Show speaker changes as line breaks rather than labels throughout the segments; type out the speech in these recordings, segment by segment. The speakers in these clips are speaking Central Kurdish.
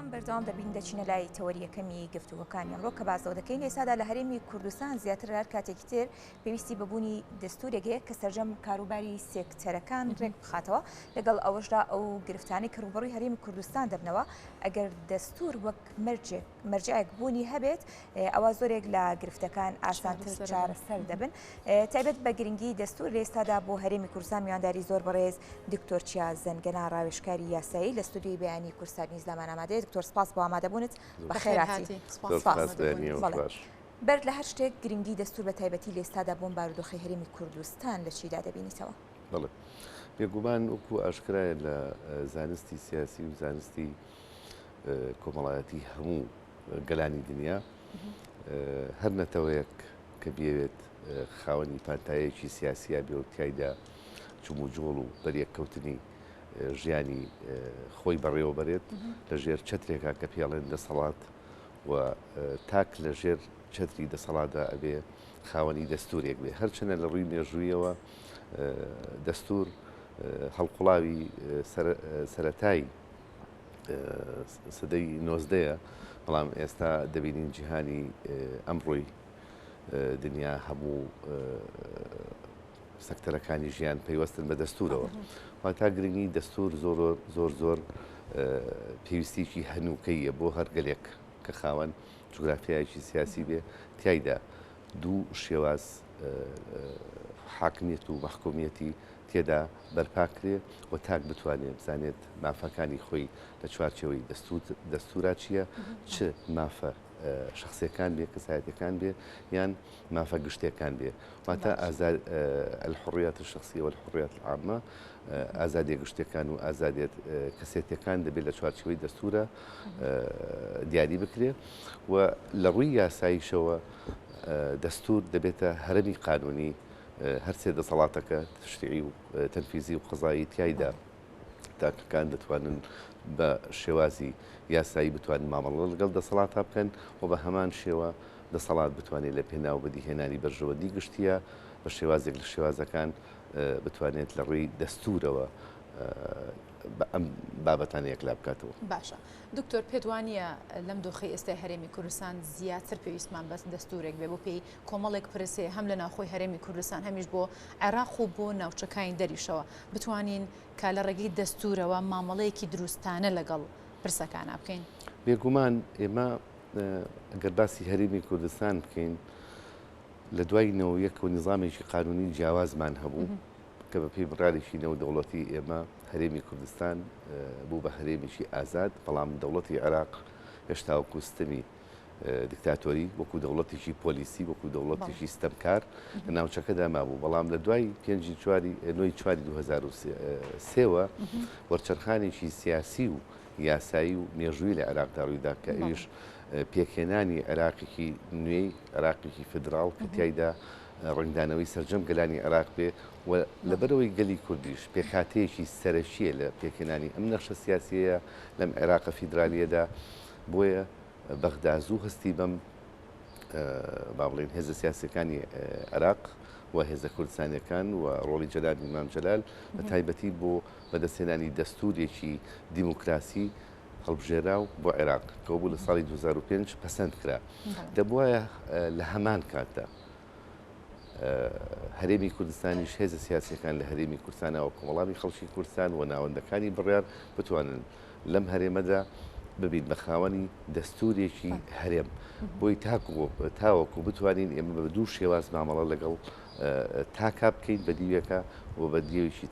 بەڕێزان بەردەوام دەبین دەچینە لای تەوەریەکەمی گفتوگۆکانی ئەمڕۆ کە باسەوە دەکەین ئێستادا لە هەرێمی کوردستان زیاتر هەر کاتێکی تر پێویستی بەبوونی دەستورێکەیە کە سەرجەم کاروباری سێکتەرەکان ڕێک بخاتەوە لەگەڵ ئەوەشدا ئەو گرفتانەی کە ڕوبەڕووی هەرێمی کوردستان دەبنەوە ئەگەر دەستور وەک مەرجەیەک بوونی هەبێت ئەوە زۆرێک لە گرفتەکان ئاسانتر چارەسەر دەبن تایبەت بە گرنگی دەستور لە ئێستادا بۆ هەرێمی کوردستان میوانداری زۆر بەڕێز دکتۆر چیا زەنگەنا ڕاوێژکاری یاسایی لە ستودیۆی بەیانی کورسانی زلمان ئامادەیە دکتۆر سپاس بۆ ئامادەبوونت بەخێراتی بەرد لە هەر شتێک گرنگی دەستور بە تایبەتی لە ئێستادا بۆم بارودۆخی هەرێمی کوردستان لە چیدا دەبینیتەوە؟
بەڵێ بێگومان وەکو ئاشکرایە لە زانستی سیاسی و زانستی کۆمەڵایەتی هەموو گەلانی دنیا هەر نەتەوەیەک کە بێوێت خاوەنی پانتایەکی سیاسیە بێ و تایدا چوم و جۆڵ و بەریەککەوتنی ژیانی خۆی بەڕێوە بەرێت لە ژێر چەترێکا کە پێڵێن دەسەڵات و تاک لە ژێر چەتری دەسەڵاتدا ئەبێ خاوەنی دەستورێک بێ هەرچەنە لە ڕووی مێژوویەوە دەستور هەڵقوڵاوی سەرەتایی سەدەی نۆزدەیە بەڵام ئێستا دەبینین جیهانی ئەمڕۆی دنیا هەموو سەکتەرەکانی ژیان پەیوەستن بە دەستورەوە تا گرنگی دەستور زۆر پێویستیکی هەنووکەیە بۆ هەرگەلێک کە خاوەن جوگرافیایکی سیاسی بێ تایدا دوو شێواز حاکمیت و مەحکومیەتی تێدا بەرپاکرێ و تاک بتوانێت بزانێت مافەکانی خۆی لە چوارچەوەی دەستورا چییە چ مافە شخصیەکان بێ کەسایەتەکان بێ یان مافە گشتەکان بێ واتە الحڕیات الشخصیە والحڕیات العامە ئازادیە گشتەکان و ئازادیت کەسێتەکان دەبێت لە چوارچەوەی دەستورە دیاری بکرێ و لە ڕووی یاساییشەوە دەستور دەبێتە هەرمی قانونی هەرسێ دەسەڵاتەکە تشریعی و تەنفیزی و قەزایی تایدا تاکەکان دەتوانن بە شێوازی یاسایی بتوانن مامەڵە لەگەڵ دەسەڵاتە بکەن و بە هەمان شێوە دەسەڵات بتوانێت لە پێناو بەدیهێنانی بەرژەوەندی گشتیە بە شێوازێک لە شێوازەکان بتوانێت لە ڕێی دەستورەوە ئەم بابەتان یەکلا بکاتەوە.
باشە دکتۆر پێت وانییە لەم دۆخی ئێستای هەرێمی کوردستان زیاتر پێویستمان بەس دەستورێک بێ بۆ پێی کۆمەڵێک پرسێ هەم لە ناوخۆی هەرێمی کوردستان هەمیش بۆ عێراق و بۆ ناوچەکانی دەریشەوە بتوانین کا لە ڕێگەی دەستورەوە مامەڵەیەکی دروستانە لەگەڵ پرسەکانە بکەین.
بێگومان ئێمە ئەگەر باسی هەرێمی کوردستان بکەین لە دوای نەوەیەک و نظامێکی قانونی جیاوازمان هەبوو کە بە پێی بڕارێکی نێودەوڵەتی ئێمە هەرێمی کوردستان بوو بە هەرێمیشی ئازاد بەڵام دەوڵەتی عێراق هێشتا وەکو سیستەمی دیکتاتۆری وەکو دەوڵەتێکی پۆلیسی وەکو دەوڵەتێکی ستەمکار لە ناوچەکەدا مابوو بەڵام لە دوای 2003ەوە وەرچەرخانێکی سیاسی و یاسایی و مێژووی لە عێراقدا ڕوویدا کە ئەویش پێکهێنانی عێراقێکی نوێی عێراقێکی فدراڵ کە تایدا ڕنگدانەوەی سەرجەم گەلانی عێراق بێ و لەبەرەوەی گەلی کوردیش پێکهاتەیەکی سەرەکیە لە پێکهێنانی ئەم نەخشە سیاسیەیە لەم عێراقە فیدرالیەدا بۆیە بەغداد و هەستی بەم با بڵێن هێزە سیاسەکانی عێراق و هێزە کوردستانیەکان و ڕۆڵی جەلال ئیمام جەلال بە تایبەتی بۆ بەدەستهێنانی دەستورێکی دیموکراسی هەڵبژێرا و بۆ عێراق کە بوو لە ساڵی 2005 پەسەند کرا دەبواە لە هەمان کاتدا هەرێمی کوردستانیش هێزە سیاسیەکان لە هەرێمی کوردستانەوە کۆمەڵامی خەڵکی کوردستان و ناوەندەکانی بڕیار بتوانن لەم هەرێمەدا ببین بە خاوەنی دەستورێکی هەرێم بۆی تاوەکو بتوانین ئێمە بە دوو شێواز مامەڵە لەگەڵ تاکا بکەین بە دیوێکە و بە دیوێکی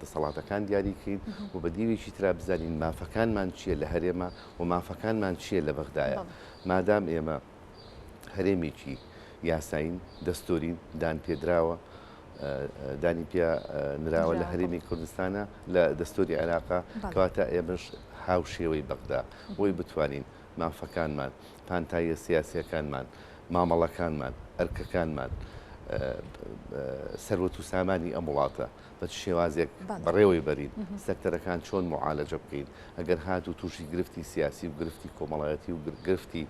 دەسەڵاتەکان دیاریکەین و بە دیوێکی ترا بزانین مافەکانمان چییە لە هەرێمە و مافەکانمان چییە لە بەغدایە مادام ئێمە هەرێمێکی یاساین دەستورین دان پێدراوە دانی پێ نراوە لە هەرێمی کوردستانە لە دەستوری عێراقا کەواتە ئێمەش هاوشێوەی بەغدا بۆی بتوانین مافەکانمان پانتایە سیاسیەکانمان مامەڵەکانمان ئەرکەکانمان سەروەت و سامانی ئەم وڵاتە بە شێوازێک بەڕێوەی بەرین سەکتەرەکان چۆن معالەجە بکەین ئەگەر هات و تووشی گرفتی سیاسی و گرفتی کۆمەڵایەتی و گرفتی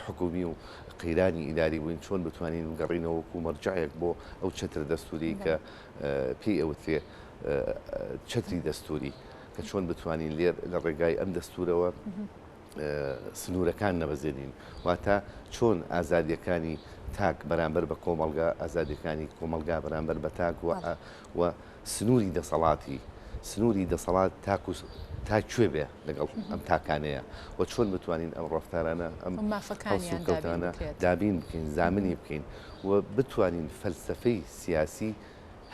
حکومی و قەیرانی ئیداری بووین چۆن بتوانین گەڕینەوە وەکو مەرجەعێک بۆ ئەو چەتر دەستوری کە پێی ئەوترێ چەتری دەستوری کە چۆن بتوانین لێر لە ڕێگای ئەم دەستورەوە سنوورەکان نەبەزێنین واتە چۆن ئازادیەکانی تاک بەرامبەر بە کۆمەلگا ئازادیەکانی کۆمەلگا بەرامبەر بە تاک و سنووری دەسەڵات تاکوێ بێ لەگەڵ ئەم تاکانەیە و چۆن بتوانین ئەم ڕفتارانە ئەم
مافەکانیان
دابین بکەین زامنی بکەین و بتوانین فەلسفەی سیاسی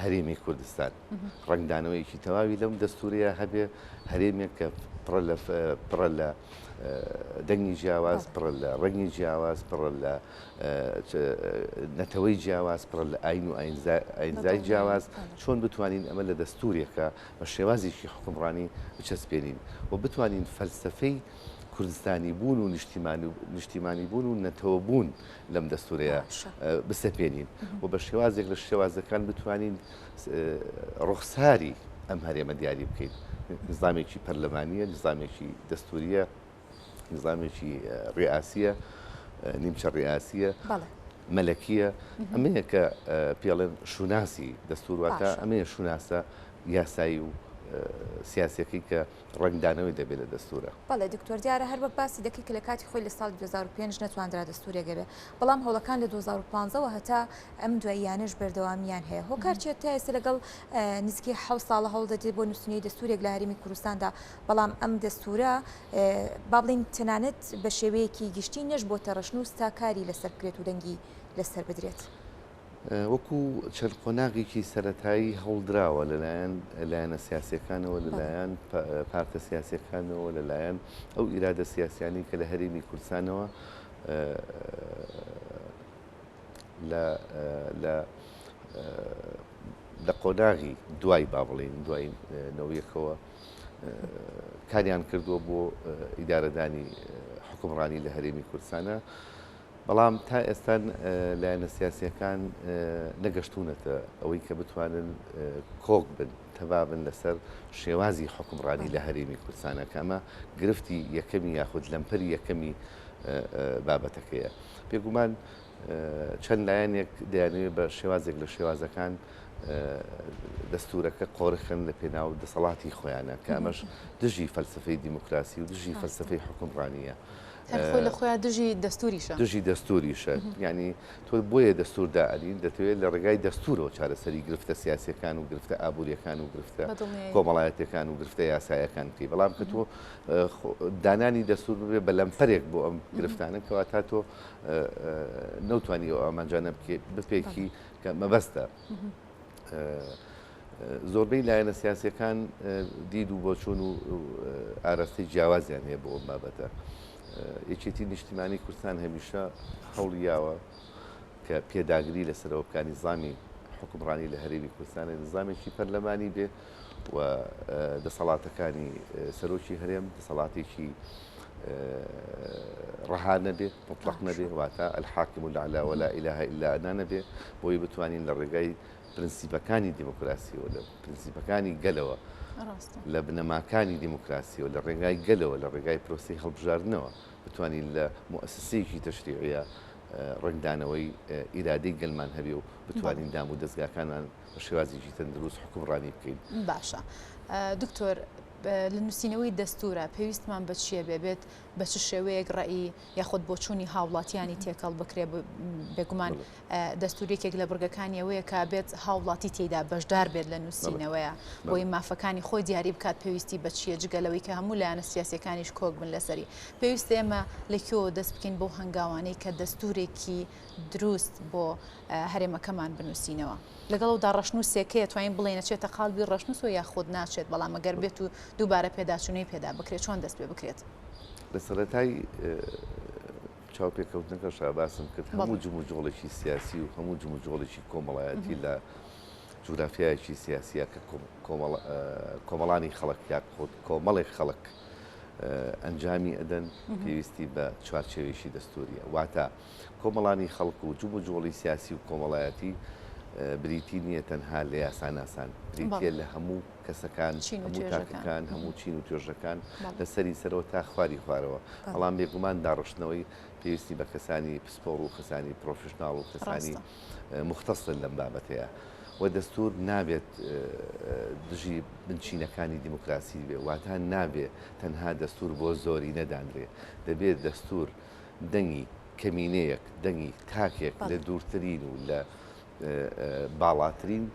هەرێمی کوردستان ڕنگدانەوەیکی تەواوی لەم دەستوریە هەبێ هەرێمێک کە پڕە لە دەنگی جیاواز پڕە لە ڕەنگی جیاواز پڕە لە نەتەوەی جیاواز پڕە لە ئاین و ئاینزای جیاواز چۆن بتوانین ئەمە لە دەستوریەکە بە شێوازێکی حکومڕانی بچەسپێنین و بتوانین فەلسفەی کوردستانی بوون و نیشتیمانی بوون و نەتەوە بوون لەم دەستورەیە بسەپێنین و بە شێوازێک لە شێوازەکان بتوانین ڕوخساری ئەم هەرێمە دیاری بکەین نظامێکی پەرلەمانیە نظامێکی دەستوریە نظامێکی ڕێئاسیە نیمچە ڕێئاسیە مەلەکیە ئەمەیە کە پێڵێن شوناسی دەستورواتە ئەمەیە شوناسە یاسایی و سیاسەکەی کە ڕنگدانەوەی دەبێت لە دەستورە.
بەڵێ دکتۆر دیارە هەر بە باسی دەکەی کە لە کاتی خۆی لە ساڵی 2005 نەتواندرا دەستورێک بێ بەڵام هەوڵەکان لە 2015ەوە هەتا ئەم دواییانش بەردەوامیان هەیە هۆکارچێت تا ئێستا لەگەڵ نزیکی 7 ساڵە هەوڵ دەدێت بۆ نووسینەی دەستورێک لە هەرێمی کوردستاندا بەڵام ئەم دەستورە با بڵین تەنانەت بە شێوەیەکی گشتی نەش بۆ تەڕەشنووس تا کاری لەسەر بکرێت و دەنگی لەسەر بدرێت.
وەکو چەند قۆناغێکی سەرەتایی هەوڵدراوە لەلایەنە سیاسەکانەوە لەلایەن پارتە سیاسەکانەوە لەلایەن ئەو ئیرادە سیاسیانی کە لە هەرێمی کوردستانەوە لە قۆناغی دوای با بڵێن دوای نەوەیەکەوە کاریان کردووە بۆ ئیدارەدانی حکومڕانی لە هەرێمی کوردستانە بەڵام تا ئێستا لایەنە سیاسیەکان نەگەشتونەتە ئەوەی کە بتوانن کۆک بن تەوا بن لەسەر شێوازی حکومڕانی لە هەرێمی کوردستانە کە ئەمە گرفتی یەکەمی یاخود لەمپەری یەکەمی بابەتەکەیە پێگومان چەند لایەنێک دەیانوێت بە شێوازێک لە شێوازەکان دەستورەکە قۆڕخن لە پێناو دەسەڵاتی خۆیانە کە ئەمەش دژی فەلسفەی دیموکراسی و دژی فەلسفەی حکومڕانیە
خۆی لە خۆیان دژی
دەستوریشە ینی تۆ بۆیە دەستوردا ئەلین دەتوێت لە ڕێگای دەستورەوە چارەسەری گرفتە سیاسەکان و گرفتە ئابوووریەکان و گرفتە کۆمەڵایەتەکان و گرفتە یاسایەکان بکەی بەڵام کە تۆ دانانی دەستور بێ بە لەمپەرێک بۆ ئەم گرفتانە کەوا تا تۆ نەوتوانی ئەو ئامانجانە بپێکی کە مەبەستە زۆربەی لایەنە سیاسەکان دید و بۆچوون و ئاراستی جیاوازیان هەیە بۆ ئەم بابەتە یەکێتی نیشتیمانی کوردستان هەمیشە هەوڵیاوە کە پێداگری لەسەرەوە بکانی نظامی حکومڕانی لە هەرێمی کوردستانە نظامێکی پەرلەمانی بێ و دەسەڵاتەکانی سەرۆکی هەرێم دەسەڵاتێکی ڕەها نەبێ مطلق نەبێ واتە الحاکم الأعلى ولا إله إلا أنا نەبێ بۆی بتوانین لە ڕێگای پرینسیپەکانی دیموکراسی و لە پرینسیپەکانی گەلەوە لە بنەماکانی دیموکراسی و لە ڕێگای گەلەوە لە ڕێگای پرۆسی هەڵبژاردنەوە بتوانین لە مؤسسەیەکی تەشریعیە ڕنگدانەوەی ئیرادەی گەلمان هەبێ و بتوانین دام و دەستگاکانمان بە شێوازێکی تەندروست حکومڕانی بکەین.
باشە دکتۆر لە نووسینەوەی دەستورە پێویستمان بە چیە بێت بە چ شێوەیەک ڕێی یاخود بۆچوونی هاوڵاتیانی تێکەڵ بکرێ بێگومان دەستورێکێک لە بڕگەکانی ئەوەیە کا بێت هاوڵاتی تێدا بەشدار بێت لە نووسینەوەیە بۆی مافەکانی خۆی دیاری بکات پێویستی بە چیە جگەلەوەی کە هەموو لایەنە سیاسەکانیش کۆک بن لەسەری پێویستە ئێمە لەکوێوە دەست بکەین بۆ هەنگاوانەی کە دەستورێکی دروست بۆ هەرێمەکەمان بنووسینەوە لەگەڵ ئەودا ڕەشنووسێکەیە توانین بڵێنە چێتە قالبی ڕەشنووس و یاخود ناچێت بەڵام ئەگەر بێت و دووبارە پێداچوونەی پێدا بکرێت چۆن دەست پێ بکرێت
لە سەرەتای چاوپێکەوتنەکە شاباسم کرد هەموو جموجۆڵێکی سیاسی و هەموو جموجۆڵێکی کۆمەڵایەتی لە جوگرافیایەکی سیاسیە کە کۆمەڵانی خەڵک یا کۆمەڵێک خەڵک ئەنجامی ئەدەن پێویستی بە چوارچێوێکی دەستوریە واتە کۆمەڵانی خەڵک و جموجۆڵی سیاسی و کۆمەڵایەتی بریتی نییە تەنها لە یاساناسان بریتە لە هەموو کەسەکان هەموو تاکەکان هەموو چین و توێژەکان لەسەری سەرەوە تا خواری خوارەوە بەڵام بێگومان داڕشتنەوەی پێویستی بە کەسانی پسپۆڕ و کەسانی پرۆفشناڵ و کەسانی مختەصن لەم بابەتەیە و دەستور نابێت دژی بنچینەکانی دیموکراسی بێ واتە نابێت تەنها دەستور بۆ زۆری نەدانرێ دەبێت دەستور دەنگی کەمینەیەک دەنگی تاکێک لە دوورترین و لە باڵاترین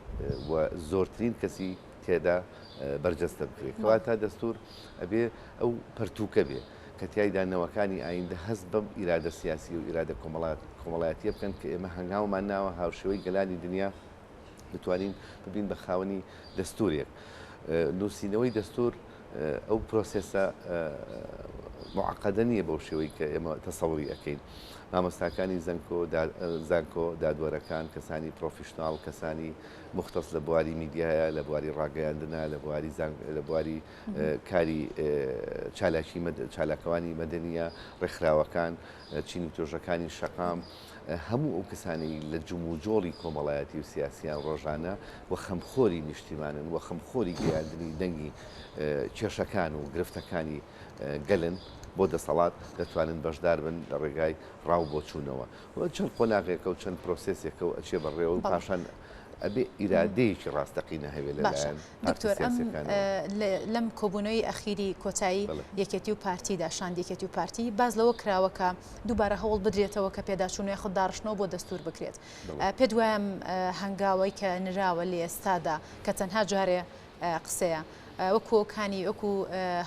و زۆرترین کەسی تێدا بەرجەستە بکرێت کەواتە دەستور ئەبێ ئەو پەرتووکە بێ کە تیایدا نەوەکانی ئایندە هەست بەم ئیرادە سیاسی و ئیرادە کۆمەڵایەتیە بکەن کە ئێمە هەنگاومان ناوە هاوشێوەی گەلانی دنیا بتوانین ببین بە خاوەنی دەستورێک نووسینەوەی دەستور ئەو پرۆسێسە معقدە نییە بەو شێوەی کە ئێمە تەسەوری ئەەکەین مامۆستاکانی زانکۆ دادوەرەکان کەسانی پرۆفیشنال کەسانی مختەس لە بواری میدیایە لە بواری ڕاگەیاندنە لە بواری کاری چالاکەوانی مەدەنیە ڕێکخراوەکان چینی تۆژەکانی شەقام هەموو ئەو کەسانی لە جموجۆڵی کۆمەڵایەتی و سیاسیان ڕۆژانە و خەمخۆری نیشتیمانن و خەمخۆری گەیاندنی دەنگی کێشەکان و گرفتەکانی گەلن بۆ دەسەڵات دەتوانن بەشدار بن لە ڕێگای ڕاو بۆ چوونەوە چەند قۆناغێکە و چەند پرۆسسێکە و ئەچێ بەڕێوە و پاشان ئەبێ ئیرادەیەکی ڕاستەقینە هەوێت لەلایەن
دکتۆر لەم کۆبوونەوەی ئەخیری کۆتایی یەکێتی و پارتیدا شاندێکێتی و پارتی باز لەوە کراوەکە دووبارە هەوڵ بدرێتەوە کە پێداچوونەوەی خودداڕشتنەوە بۆ دەستور بکرێت پێ دوایە هەنگاوی کە نراوە لە ئێستادا کە تەنها جارێ قسەیە وەکوکانی وەکو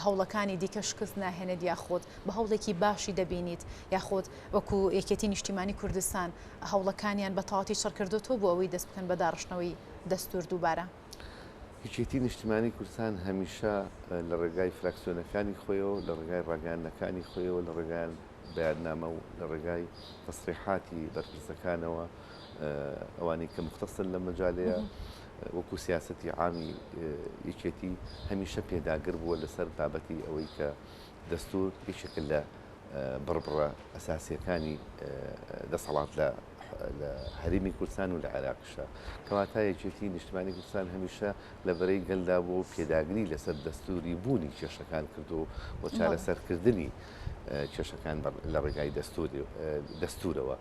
هەوڵەکانی دیکە شکست ناهێنێت یاخۆت بە هەوڵێکی باشی دەبینیت یاخۆت وەکو یەکێتی نیشتیمانی کوردستان هەوڵەکانیان بە تەواتی شەڕکردوەوە بۆ ئەوەی دەست بکەن بە داڕشتنەوەی دەستور دووبارە
یەکێتی نیشتیمانی کوردستان هەمیشە لە ڕێگای فراکسیۆنەکانی خۆیەوە لە ڕێگای ڕاگەیاندنەکانی خۆیەوە لە ڕێگایان بەیاننامە و لە ڕێگای تەسریحاتی بەرپرسەکانەوە ئەوانەی کە مختصن لە مەجالەیە وەکو سیاسەتی عامی یەکێتی هەمیشە پێداگر بووە لەسەر بابەتی ئەوەی کە دەستور هیچێک لە بڕبڕە ئەساسیەکانی دەسەڵات لە هەرێمی کوردستان و لە عێراقشە کەواتە یەکێتی نیشتیمانی کوردستان هەمیشە لە بەرەی گەلدا بۆ پێداگری لەسەر دەستوری بوونی کێشەکان کردو و چارەسەرکردنی کێشەکان لە ڕێگای دەستورەوە.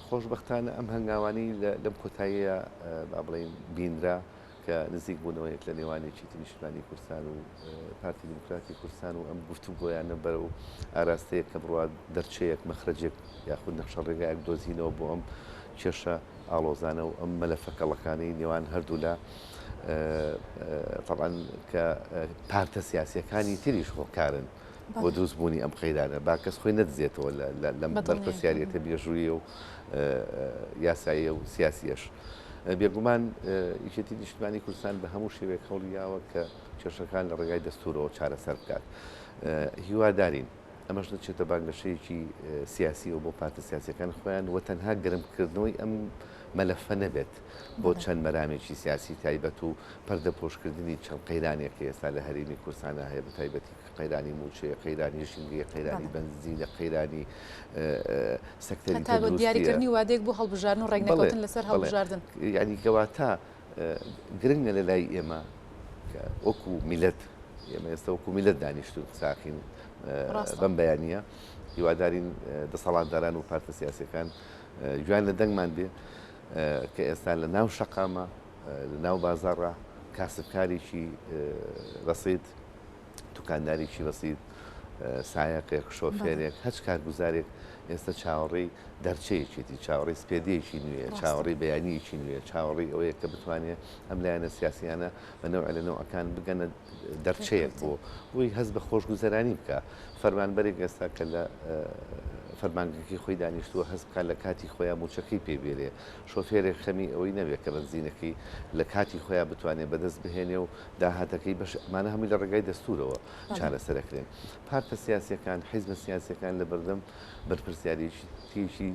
خۆشببختانە ئەم هەنگاوانی لەم کۆتاییە با بڵێن بینرا کە نزیک بوونەوەیەک لە نێوانێکی نیشتیمانی کوردستان و پارتی دیموکراتی کوردستان و ئەم گفتوگۆیانە بەرە و ئاراستەیە کە بڕات دەرچەیەک مەخرەجێک یاخود نەخشە ڕێگایەک دۆزینەوە بۆ ئەم کێشە ئاڵۆزانە و ئەم مەلەفەکەڵەکانی نێوان هەردوو لە طبعاً کە پارتە سیاسیەکانی تریش هۆکارن بۆ دروستبوونی ئەم قەیدانە با کەس خۆی نەدزێتەوە لە بەرپرسیاریەتە بێژووریە و یاساییە و سیاسیەش بێگومان یەکێتی نیشتیمانی کوردستان بە هەموو شێوەیەک هەوڵیاوە کە کێشەکان لە ڕێگای دەستورەوە چارەسەر بکات هیوادارین ئەمەش نەچێتە بانگەشەیەکی سیاسی و بۆ پارتە سیاسیەکان خۆیان و تەنها گرمکردنەوەی ئەم مەلەفە نەبێت بۆ چەند مەرامێکی سیاسی تایبەت و پەردە پۆشکردنی چەند قەیرانێک کە ئێستا لە هەرێمی کوردستانە هەیە بە تایبەتی قەیرانی موچەیە قەیرانی ژینگەیە قەیرانی بەنزینە قەیرانی سەکتەری
دیاریکردنی وادێک بۆ هەڵبژاردن و ڕێگنەکەوتن لەسەر هەڵبژاردن
یعنی کەواتە گرنگە لە لای ئێمە وەکو میلەت ئێمە ئێستا وەکو میلەت دانیشتون ساقین بەم بەیانیە هیوادارین دەسەڵاتداران و پارتە سیاسیەکان جوان لە دەنگمان بێ کە ئێستا لە ناو شەقامە لە ناو بازاڕە کاسبکارێکی بەسیط دوکاندارێکی بەسیط سایەقێک شۆفێرێک هەچ کارگوزارێک ئێستا چاوەڕێی دەرچەیەکێتی چاوەڕێی سپێدەیەکی نوێیە چاوەڕێی بەیانیەکی نوێ چاوەڕێی ئەوەیە کە بتوانێت ئەم لایەنە سیاسیانە بە نەوع لە نەوەکان بگەنە دەرچەیەک بۆ بۆی هەست بە خۆشگوزەرانی بکە فەرمانبەرێک ئێستا کە لە فەرمانگەکەی خۆی دانیشتووە هەست بکات لە کاتی خۆیان موچەکەی پێبێرێ شۆفێرێک خەمی ئەوەی نەبێت کە بەنزینەکەی لە کاتی خۆیان بتوانێت بەدەست بهێنێ و داهاتەکەی بەشمانە هەمووی لە ڕێگای دەستورەوە چارەسەرەکرێن پارتە سیاسیەکان حیزبە سیاسیەکان لە بەردەم بەرپرسیاریشی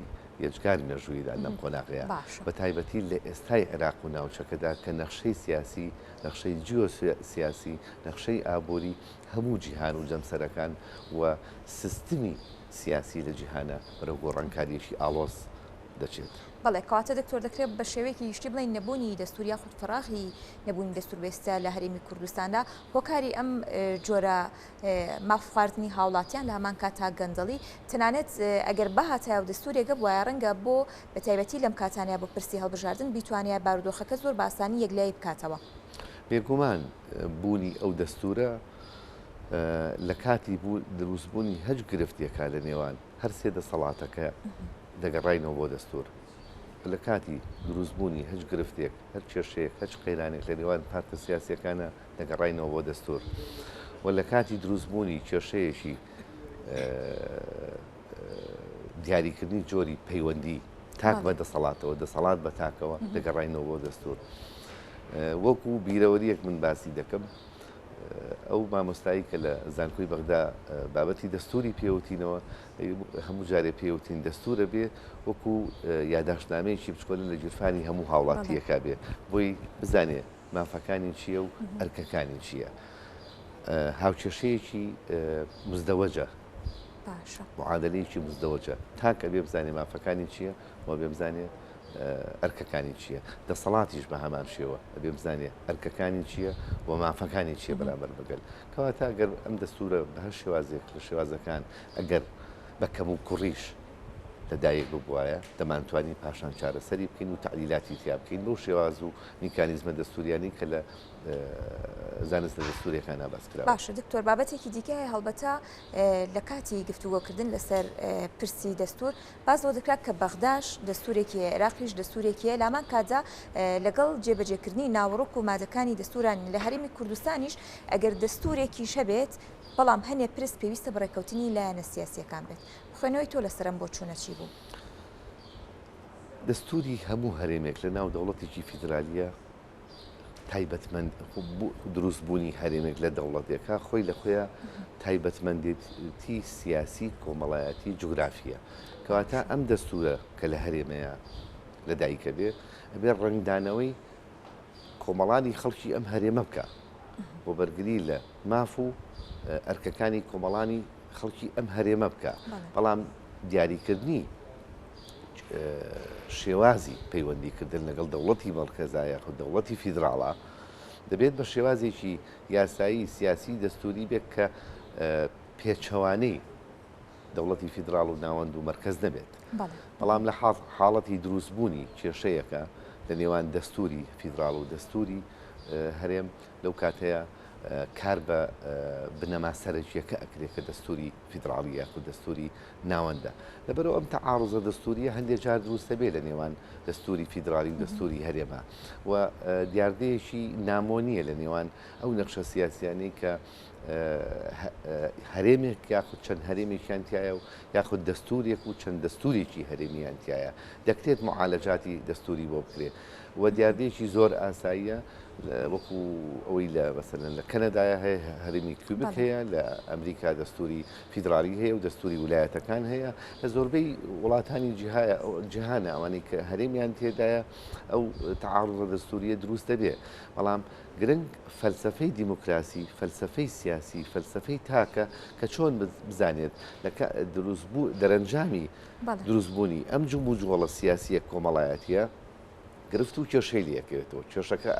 یەجگاری مێژوویدا لەم قۆناغەیە بە تایبەتی لە ئێستای عێراق و ناوچەکەدا کە نەخشەی سیاسی نەخشەی جیۆسیاسی نەخشەی ئابووری هەموو جیهان و جەمسەرەکان و سیستمی سیاسی لە جیهانە بەرە گۆڕانکاریەکی ئاڵۆز دەچێت.
بەڵێ کاتە دکتۆر دەکرێت بە شێوەیەکی گشتی بڵین نەبوونی دەستوری خود فراغی نەبوونی دەستور بێستە لە هەرێمی کوردستاندا هۆکاری ئەم جۆرە مافخواردنی هاوڵاتیان لە هەمان کاتا گەندەڵی تەنانەت ئەگەر بەهاتایە و دەستورێکە بووایە ڕەنگە بۆ بە تایبەتی لەم کاتانیا بۆ پرسی هەڵبژاردن بیتوانیا بارودۆخەکە زۆر باسانی یەکلایی بکاتەوە.
بێگومان بوونی ئەو دەستورە لە کاتی دروستبوونی هەج گرفتیەکە لە نێوان هەر سێ دەسەڵاتەکە دەگەڕاینەوە بۆ دەستور. لە کاتی دروستبوونی هەج گرفتێک هەر کێشەیەک هەچ قەیرانێک لە نێوان پارتە سیاسیەکانە دەگەڕاینەوە بۆ دەستور. و لە کاتی دروستبوونی کێشەیەکی دیاریکردنی جۆری پەیوەندی تاک بە دەسەڵاتەوە دەسەڵات بە تاکەوە دەگەڕاینەوە بۆ دەستور. وەکو بیرەوەریەک من باسی دەکەم ئەو مامۆستایی کە لە زانکۆی بەغدا بابەتی دەستوری پێوتینەوە هەموو جارێ پێوتین دەستورە بێ وەکو یاداشنامەیەکی بچکۆلن لە گیرفانی هەموو هاوڵاتیەکە بێ بۆی بزانێ مافەکانی چییە و ئەرکەکانی چییە. هاوکێشەیەکی مزدەوەجە معادلەیەکی مزدەوەجە تاکە بێ بزانێ مافەکانی چییە و بێ بزانێ ئەرکەکانی چییە. دەسەڵاتیش بە هەمان شێوە ئەبێ بزانێ ئەرکەکانی چییە و مافەکانی چییە بەرامبەر بەگەل کەواتە ئەگەر ئەم دەستورە بە هەر شێوازێک لە شێوازەکان ئەگەر بە کەم و کوڕیش لەدایک ببوایە دەمانتوانی پاشان چارەسەری بکەین و تعلیلاتی تیا بکەین بەو شێواز و میکانیزمە دەستوریانی کە لە زانستە دەستوریەکان باس کرا.
باشە دکتۆر بابەتێکی دیکە هەڵبەتە لە کاتی گفتوگۆکردن لەسەر پرسی دەستور بازەوە دەکرات کە بەغداش دەستورێکی عێراقیش دەستورێکیە لامان کادا لەگەڵ جێبەجێکردنی ناوەڕۆک و مادەکانی دەستوران لە هەرێمی کوردستانیش ئەگەر دەستورێکی شەبێت بەڵام هەنێ پرس پێویستە بەڕێکەوتنی لایەنە سیاسیەکان بێت. خوێنەوەی تۆ لەسەرم بۆ چوونە چی بوو؟
دەستوری هەموو هەرێمێک لە ناو دەوڵەتێکی فیدرالیە تایبەتمەند دروستبوونی هەرێمێک لە دەوڵەتێکە خۆی لە خۆیە تایبەتمەندێتی سیاسی کۆمەڵایەتی جوگرافیە کەواتە ئەم دەستورە کە لە هەرێمەیە لەدایکە بێ ئەبێ ڕنگدانەوەی کۆمەڵانی خەڵکی ئەم هەرێمە بکە بۆ بەرگری لە ماف و ئەرکەکانی کۆمەڵانی خەڵکی ئەم هەرێمە بکە بەڵام دیاریکردنی شێوازی پەیوەندیکردن لەگەڵ دەوڵەتی مەرکەزایە خو دەوڵەتی فیدراڵە دەبێت بە شێوازێکی یاسایی سیاسی دەستوری بێت کە پێچەوانەی دەوڵەتی فیدراڵ و ناوەند و مەرکەز نەبێت بەڵام لە حاڵەتی دروستبوونی کێشەیەکە لە نێوان دەستوری فیدراڵ و دەستوری هەرێم لەو کاتەیە کار بە بنەما سەرنجیەکە ئەکرێت کە دەستوری فیدراڵی یاخود دەستوری ناوەندە لەبەرەوە ئەم تەعارضە دەستوریە هەندێک جار دروستە بێ لە نێوان دەستوری فیدراڵی و دەستوری هەرێمە و دیاردەیەکی نامۆنیە لە نێوان ئەو نەخشە سیاسیانەی کە هەرێمێک یاخود چەند هەرێمێکیان تایە و یاخود دەستورێک و چەند دەستورێکی هەرێمیان تایە دەکرێت معالەجاتی دەستوری بۆ بکرێت و دیاردەیەکی زۆر ئاساییە وەکو ئەوەی لە مەسەلەن لە کەنەدایە هەیە هەرێمی کیوبک هەیە لە ئەمریکا دەستوری فیدراڵی هەیە و دەستوری ویلایەتەکان هەیە لە زۆربەی وڵاتانی جیهانە ئەوانەی کە هەرێمیان تێدایە ئەو تەعارضە دەستوریە دروست دەبێ بەڵام گرنگ فەلسفەی دیموکراسی فەلسفەی سیاسی فەلسفەی تاکە کە چۆن بزانێت دەرەنجامی دروستبوونی ئەم جومبوو جوڵە سیاسیە کۆمەڵایەتیە گرفت و کێشەی لەکەوێتەوە کێشەکە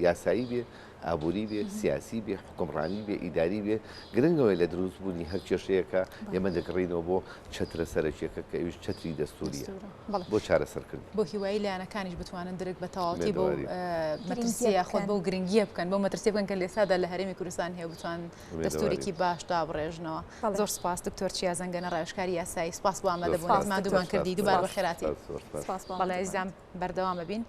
یاسایی بێ ئابووری بێ سیاسی بێ حکومڕانی بێ ئیداری بێ گرنگەوەی لە دروستبوونی هەر کێشەیەەکە ئێمە دەگەڕینەوە بۆ چەترە سەرەکیەکە کە ئەویش چەتری دەستوریە بۆ چارەسەرکردن
بۆ هیوایی لایەنەکانیش بتوانن درک بە تەواوەتی بۆ مەترسیە خۆت بۆ گرنگیە بکەن بۆ مەترسی بکەن کە لێسادا لە هەرێمی کوردستان هەیە بتوان دەستورێکی باش دابڕێژنەوە زۆر سپاس دکتۆر چیازەنگەنە ڕێژکاری یاسایی سپاس بۆ ئامادەبوونیت مادوومان کردی دووبار بەخێراتی بەڵێ ئەزیزان بەردەوامە بین.